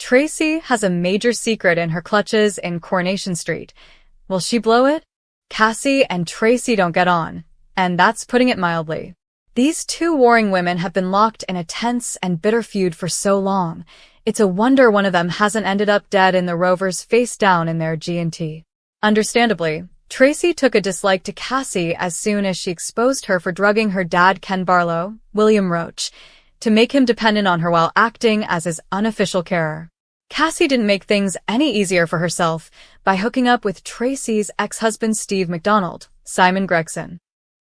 Tracy has a major secret in her clutches in Coronation Street. Will she blow it? Cassie and Tracy don't get on, and that's putting it mildly. These two warring women have been locked in a tense and bitter feud for so long. It's a wonder one of them hasn't ended up dead in the Rovers face down in their G&T. Understandably, Tracy took a dislike to Cassie as soon as she exposed her for drugging her dad Ken Barlow, William Roach, to make him dependent on her while acting as his unofficial carer. Cassie didn't make things any easier for herself by hooking up with Tracy's ex-husband Steve McDonald, Simon Gregson.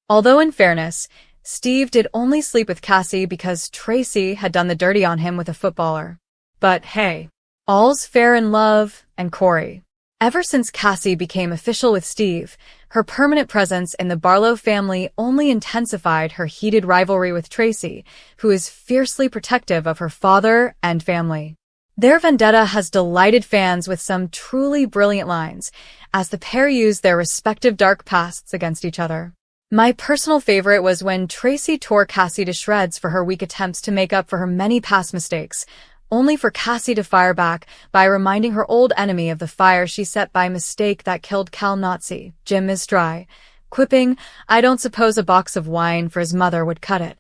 Although in fairness, Steve did only sleep with Cassie because Tracy had done the dirty on him with a footballer. But hey, all's fair in love and Corey. Ever since Cassie became official with Steve, her permanent presence in the Barlow family only intensified her heated rivalry with Tracy, who is fiercely protective of her father and family. Their vendetta has delighted fans with some truly brilliant lines, as the pair use their respective dark pasts against each other. My personal favorite was when Tracy tore Cassie to shreds for her weak attempts to make up for her many past mistakes, only for Cassie to fire back by reminding her old enemy of the fire she set by mistake that killed Cal Nazi, Jim Misdry, quipping, "I don't suppose a box of wine for his mother would cut it."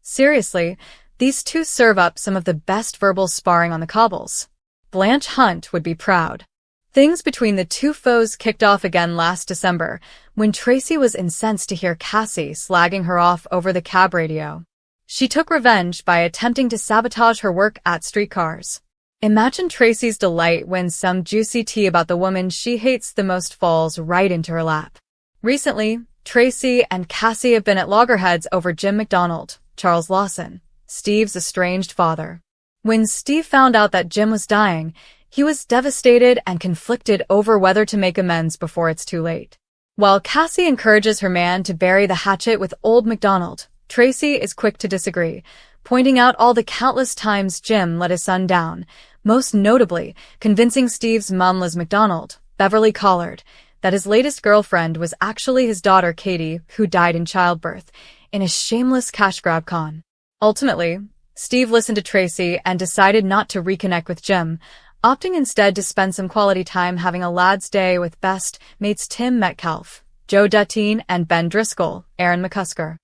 Seriously, these two serve up some of the best verbal sparring on the cobbles. Blanche Hunt would be proud. Things between the two foes kicked off again last December, when Tracy was incensed to hear Cassie slagging her off over the cab radio. She took revenge by attempting to sabotage her work at Streetcars. Imagine Tracy's delight when some juicy tea about the woman she hates the most falls right into her lap. Recently, Tracy and Cassie have been at loggerheads over Jim McDonald, Charles Lawson, Steve's estranged father. When Steve found out that Jim was dying, he was devastated and conflicted over whether to make amends before it's too late. While Cassie encourages her man to bury the hatchet with old McDonald, Tracy is quick to disagree, pointing out all the countless times Jim let his son down, most notably convincing Steve's mom Liz McDonald, Beverly Collard, that his latest girlfriend was actually his daughter Katie, who died in childbirth, in a shameless cash grab con. Ultimately, Steve listened to Tracy and decided not to reconnect with Jim, opting instead to spend some quality time having a lad's day with best mates Tim Metcalf, Joe Duttine, and Ben Driscoll, Aaron McCusker.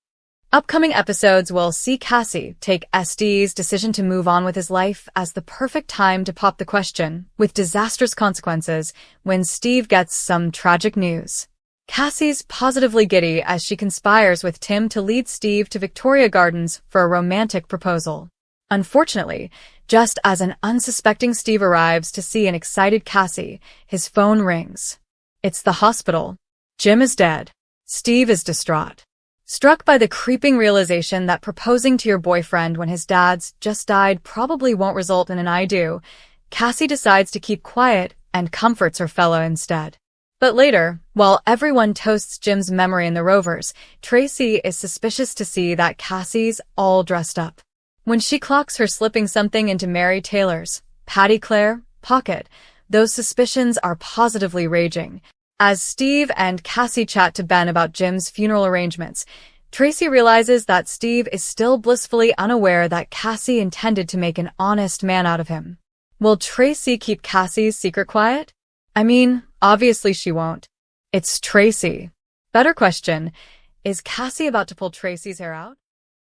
Upcoming episodes will see Cassie take SD's decision to move on with his life as the perfect time to pop the question, with disastrous consequences, when Steve gets some tragic news. Cassie's positively giddy as she conspires with Tim to lead Steve to Victoria Gardens for a romantic proposal. Unfortunately, just as an unsuspecting Steve arrives to see an excited Cassie, his phone rings. It's the hospital. Jim is dead. Steve is distraught. Struck by the creeping realization that proposing to your boyfriend when his dad's just died probably won't result in an I do, Cassie decides to keep quiet and comforts her fella instead. But later, while everyone toasts Jim's memory in the Rovers, Tracy is suspicious to see that Cassie's all dressed up. When she clocks her slipping something into Mary Taylor's, Patty Claire, pocket, those suspicions are positively raging. As Steve and Cassie chat to Ben about Jim's funeral arrangements, Tracy realizes that Steve is still blissfully unaware that Cassie intended to make an honest man out of him. Will Tracy keep Cassie's secret quiet? I mean, obviously she won't. It's Tracy. Better question, is Cassie about to pull Tracy's hair out?